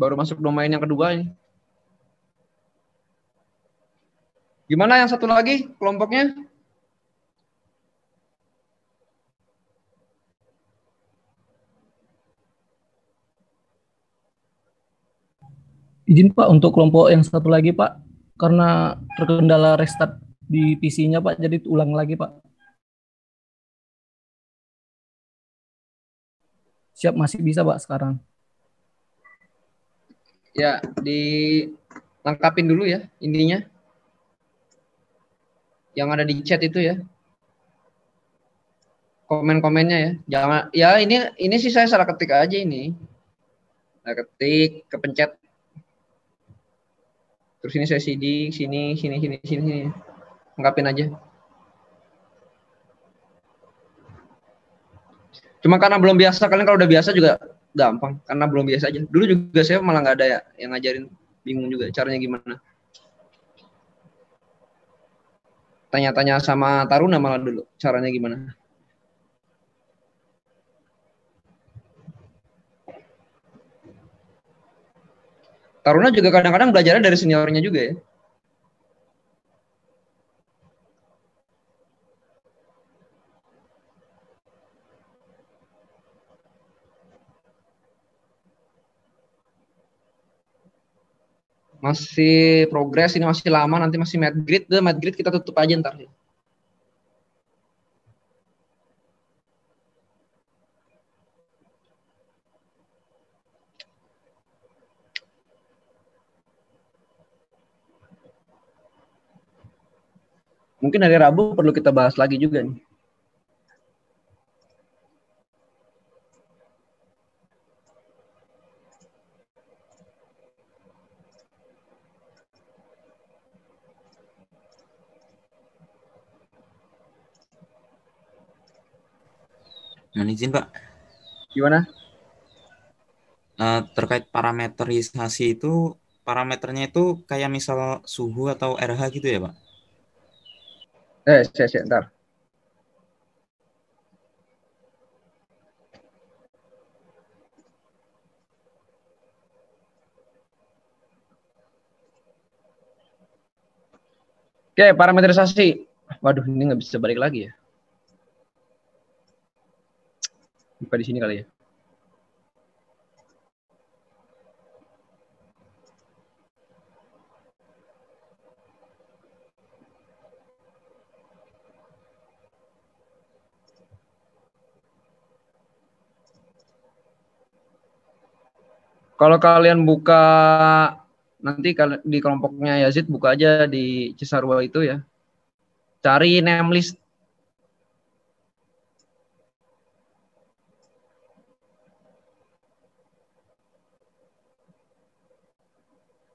A: Baru masuk domain yang kedua ini. Gimana yang satu lagi kelompoknya?
C: Izin Pak untuk kelompok yang satu lagi Pak, karena terkendala restart di PC-nya Pak, jadi ulang lagi Pak. Siap, masih bisa Pak sekarang.
A: Ya, dilengkapin dulu ya intinya. Yang ada di chat itu ya. Komen-komennya ya. Jangan ya, ini sih saya salah ketik aja ini. Nah, ketik, kepencet. Terus ini saya CD, sini. Lengkapin aja. Cuma karena belum biasa, kalian kalau udah biasa juga gampang. Karena belum biasa aja. Dulu juga saya malah nggak ada ya yang ngajarin, bingung juga caranya gimana. Tanya-tanya sama Taruna malah dulu caranya gimana. Taruna juga kadang-kadang belajarnya dari seniornya juga ya. Masih progres, ini masih lama, nanti masih Madgrid. Madgrid kita tutup aja ntar. Mungkin hari Rabu perlu kita bahas lagi juga nih.
D: Mohon izin Pak,
A: Gimana?
D: terkait parameterisasi itu, parameternya itu kayak misal suhu atau RH gitu ya Pak?
A: Saya ntar. Oke, parameterisasi. Waduh, ini nggak bisa balik lagi ya. Buka di sini kali ya. Kalau kalian buka nanti di kelompoknya Yazid, buka aja di Cisarua itu ya. Cari name list.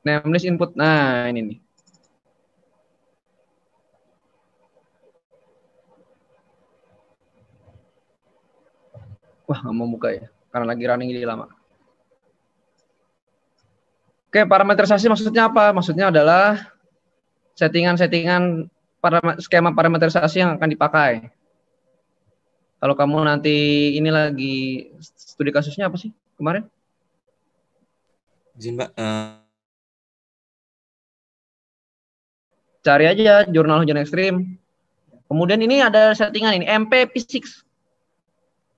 A: Name list input. Nah, ini nih. Wah, nggak mau buka ya. Karena lagi running ini lama. Oke, parameterisasi maksudnya apa? Maksudnya adalah settingan-settingan skema parameterisasi yang akan dipakai. Kalau kamu nanti ini lagi studi kasusnya apa sih kemarin?
D: Izin Pak,
A: Cari aja jurnal hujan ekstrim. Kemudian ini ada settingan ini MP Physics.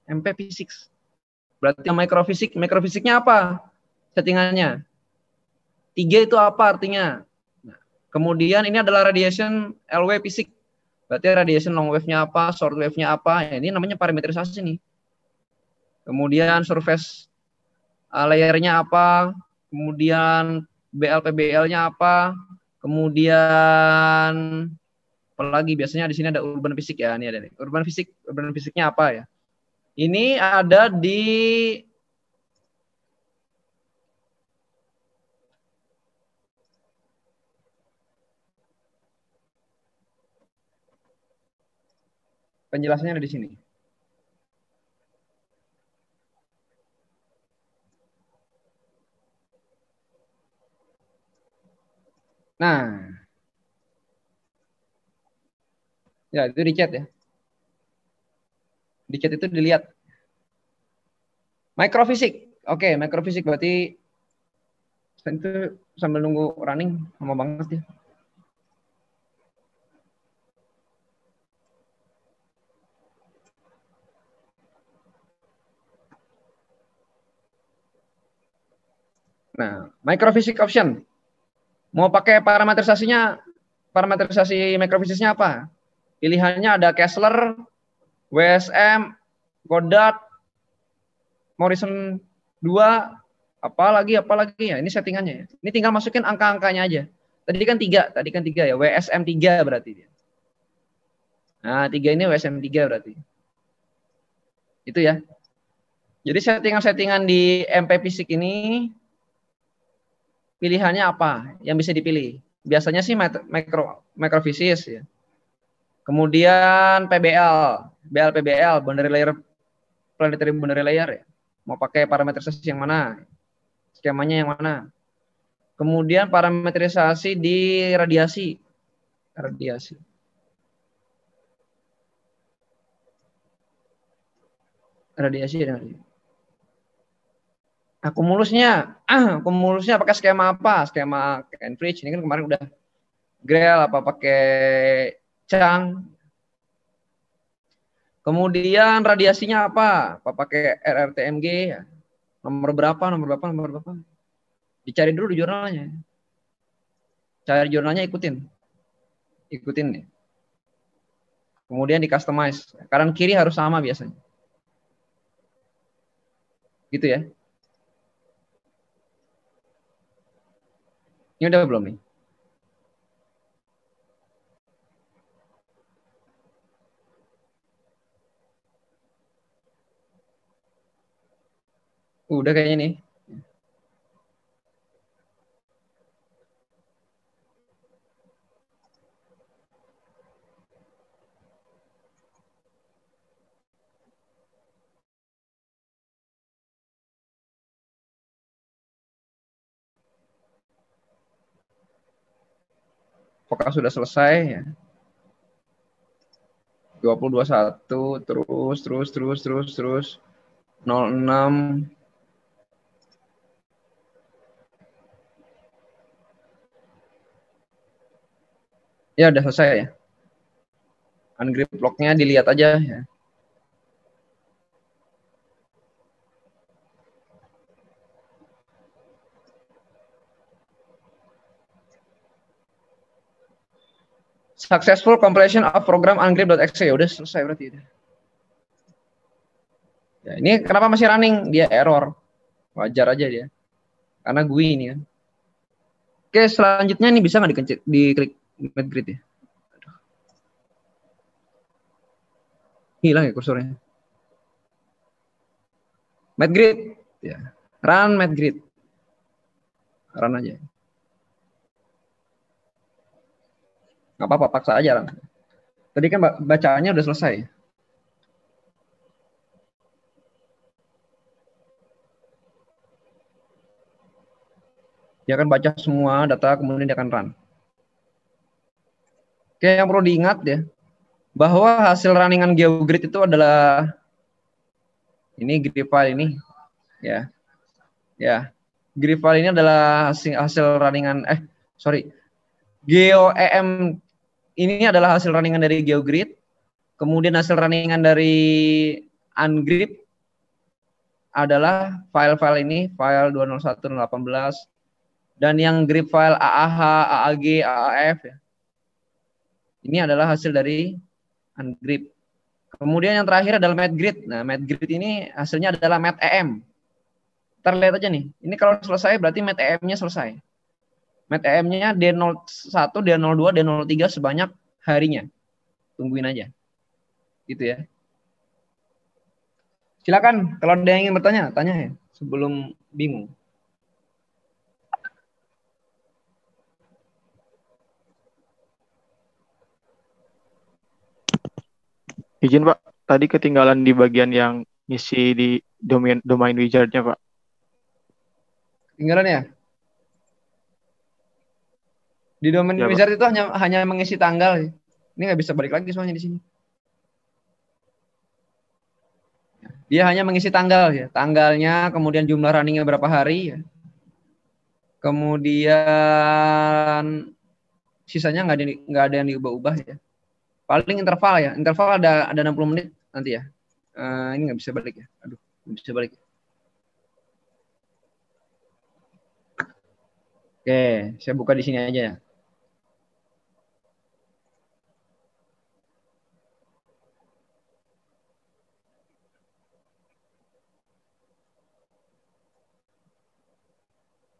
A: MP Physics. Berarti mikrofisik. Mikrofisiknya apa? Settingannya. 3 itu apa artinya? Nah, Kemudian ini adalah radiation LW fisik. Berarti radiation long wave-nya apa, short wave-nya apa. Ya, ini namanya parametrisasi nih. Kemudian surface layer-nya apa, kemudian BL-PBL-nya apa, kemudian apalagi biasanya di sini ada urban fisik ya. Ini ada nih. Urban fisiknya apa ya? Ini ada di penjelasannya ada di sini. Nah, ya itu di chat ya. Di chat itu dilihat. Mikrofisik. Oke, mikrofisik berarti itu sambil nunggu running lama banget ya. Nah, microphysics option. Mau pakai parametrisasi microphysicnya apa? Pilihannya ada Kessler, WSM, Goddard, Morrison 2, apalagi ya. Ini settingannya ya. Ini tinggal masukin angka-angkanya aja. Tadi kan 3 ya. WSM 3 berarti dia. Nah, 3 ini WSM 3 berarti. Itu ya. Jadi settingan-settingan di MP Fisik ini pilihannya apa yang bisa dipilih? Biasanya sih microphysics ya. Kemudian PBL, boundary layer, planetary boundary layer ya. Mau pakai parametrisasi yang mana? Skemanya yang mana? Kemudian parametrisasi di radiasi. Kumulusnya pakai skema apa? Skema Cambridge ini kan kemarin udah Grell apa pakai Chang. Kemudian radiasinya apa? Apa pakai RRTMG ya? Nomor berapa? Dicari dulu di jurnalnya. Cari jurnalnya, ikutin nih. Kemudian di customize. Kanan kiri harus sama biasanya. Gitu ya. Ini udah belum nih? Udah kayaknya nih. Apakah sudah selesai ya? 2021 terus 06. Ya udah selesai ya. Ungrip lognya dilihat aja ya. Successful completion of program ungrip.exe. Ya udah selesai berarti. Ya, ini kenapa masih running? Dia error. Wajar aja dia. Karena GUI ini kan. Oke, selanjutnya ini bisa nggak diklik MedGrid ya? Hilang ya kursornya. MedGrid. Ya. Run MedGrid. Run aja. Nggak apa-apa, paksa aja run. Tadi kan bacaannya udah selesai. Dia akan baca semua data, kemudian dia akan run. Oke, yang perlu diingat ya, bahwa hasil runningan GeoGrid itu adalah ini grid file ini, ya, grid file ini adalah hasil runningan, GeoEM ini adalah hasil runningan dari GeoGrid, kemudian hasil runningan dari Ungrip adalah file-file ini, file 201018 Dan yang grip file AAH, AAG, AAF ya. Ini adalah hasil dari ungrip. Kemudian yang terakhir adalah matgrid. Nah, matgrid ini hasilnya adalah matem. Kita lihat aja nih. Ini kalau selesai berarti matem-nya selesai. Matem-nya D01, D02, D03 sebanyak harinya. Tungguin aja. Gitu ya. Silakan kalau ada yang ingin bertanya, tanya ya sebelum bingung.
B: Izin Pak, tadi ketinggalan di bagian yang ngisi di domain wizardnya Pak.
A: Tinggalan ya? Di domain
B: Ya, Pak.
A: wizard itu hanya mengisi tanggal. Ini nggak bisa balik lagi soalnya di sini. Dia hanya mengisi tanggal ya, tanggalnya, kemudian jumlah runningnya berapa hari ya. Kemudian sisanya nggak ada yang diubah-ubah ya. Paling interval ya, interval ada 60 menit nanti ya. Ini nggak bisa balik ya. Aduh, nggak bisa balik. Oke, saya buka di sini aja ya.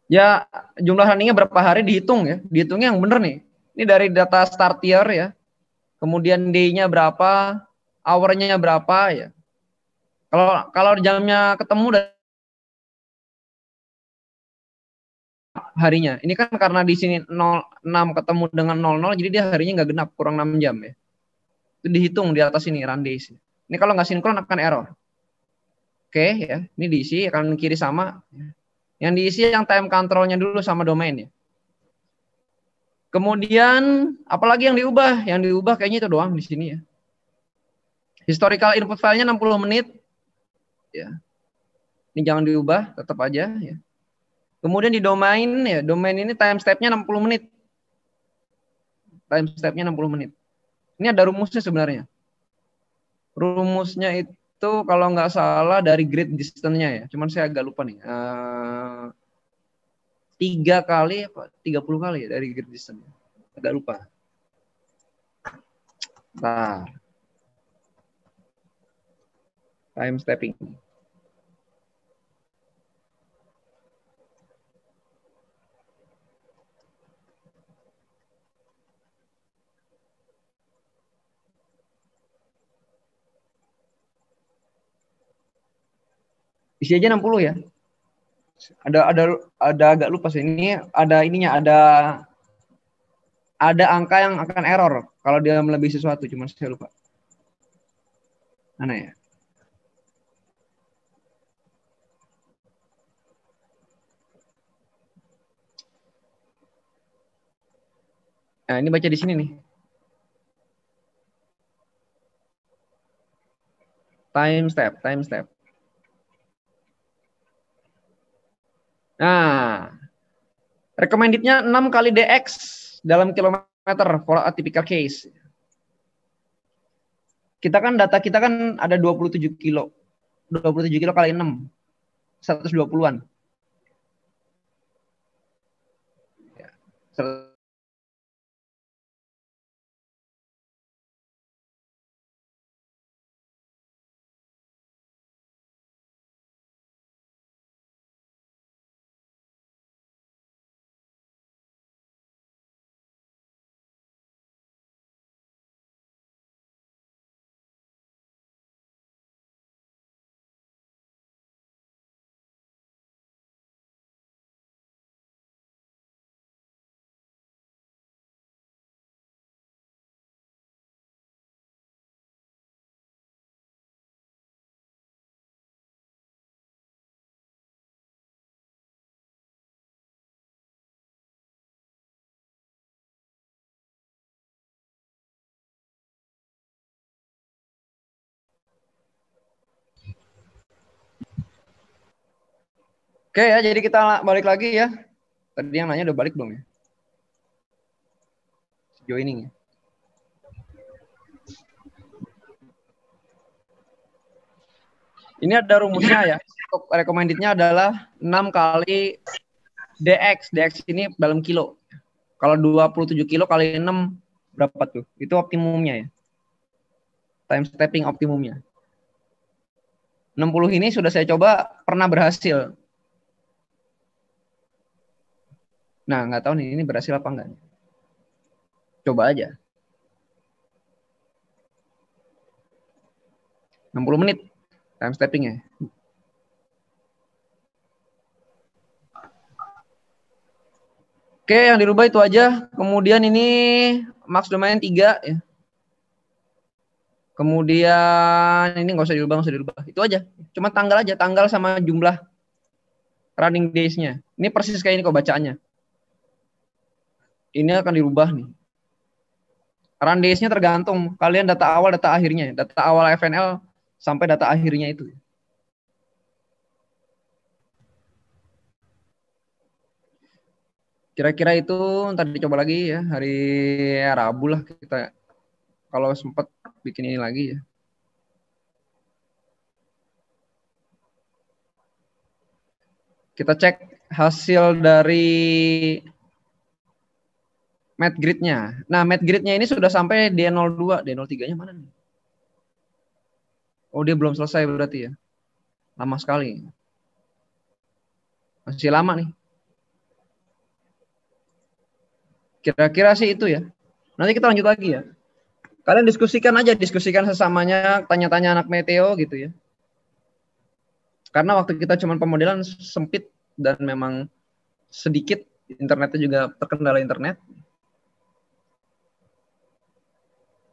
A: Ya, jumlah runningnya berapa hari dihitung ya. Dihitungnya yang bener nih. Ini dari data start year ya. Kemudian day-nya berapa, hour-nya berapa ya. Kalau jamnya ketemu dari harinya. Ini kan karena di sini 06 ketemu dengan 00, jadi dia harinya nggak genap, kurang 6 jam ya. Itu dihitung di atas ini run days. Ini kalau nggak sinkron akan error. Oke ya, ini diisi akan kiri sama. Yang diisi yang time control-nya dulu sama domain ya. Kemudian apalagi yang diubah? Yang diubah kayaknya itu doang di sini ya. Historical input file-nya 60 menit. Ya. Ini jangan diubah, tetap aja ya. Kemudian di domain ya, domain ini time step-nya 60 menit. Time step-nya 60 menit. Ini ada rumusnya sebenarnya. Rumusnya itu kalau nggak salah dari grid distance-nya ya. Cuman saya agak lupa nih. 3 kali apa 30 kali ya dari grid distance. Agak lupa. Nah. Time stepping. Isi aja 60 ya. Ada agak lupa sih. Ini ada ininya, ada angka yang akan error kalau dia melebihi sesuatu, cuma saya lupa. Mana ya? Nah, ini baca di sini nih. Time step. Nah, recommended-nya 6 kali DX dalam kilometer for a typical case. Data kita kan ada 27 kilo. 27 kilo kali 6. 120-an. Ya. Oke ya, jadi kita balik lagi ya. Tadi yang nanya udah balik belum ya? Joining ya. Ini ada rumusnya ya. Untuk recommended-nya adalah 6 kali DX ini dalam kilo. Kalau 27 kilo kali 6 berapa tuh? Itu optimumnya ya. Time stepping optimumnya. 60 ini sudah saya coba, pernah berhasil. Nah, nggak tahu nih ini berhasil apa enggak. Coba aja. 60 menit time steppingnya. Oke, yang dirubah itu aja. Kemudian ini max domain 3 ya. Kemudian ini nggak usah dirubah. Itu aja. Cuma tanggal aja, tanggal sama jumlah running days-nya. Ini persis kayak ini kok bacaannya. Ini akan dirubah nih. Run days-nya tergantung kalian data awal, data akhirnya. Data awal FNL sampai data akhirnya itu. Kira-kira itu ntar dicoba lagi ya. Hari Rabu lah kita kalau sempat bikin ini lagi ya. Kita cek hasil dari mat grid-nya. Nah, mat grid-nya ini sudah sampai D02, D03-nya mana nih? Oh, dia belum selesai berarti ya. Lama sekali. Masih lama nih. Kira-kira sih itu ya. Nanti kita lanjut lagi ya. Kalian diskusikan sesamanya, tanya-tanya anak meteo gitu ya. Karena waktu kita cuma pemodelan sempit dan memang sedikit, internetnya juga terkendala internet.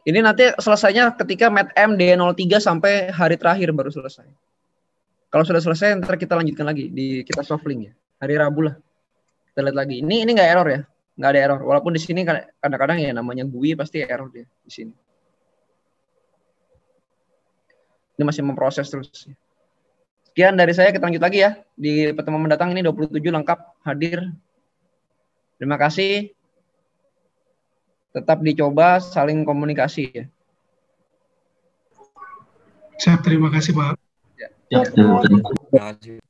A: Ini nanti selesainya ketika MATM D03 sampai hari terakhir baru selesai. Kalau sudah selesai, ntar kita lanjutkan lagi, kita solving ya. Hari Rabu lah. Kita lihat lagi. Ini nggak error ya. Nggak ada error. Walaupun di sini kadang-kadang ya namanya GUI pasti error dia di sini. Ini masih memproses terus. Sekian dari saya, kita lanjut lagi ya. Di pertemuan mendatang ini 27 lengkap hadir. Terima kasih. Tetap dicoba saling komunikasi ya.
E: Siap, terima kasih Pak.
A: Ya.
D: Terima kasih.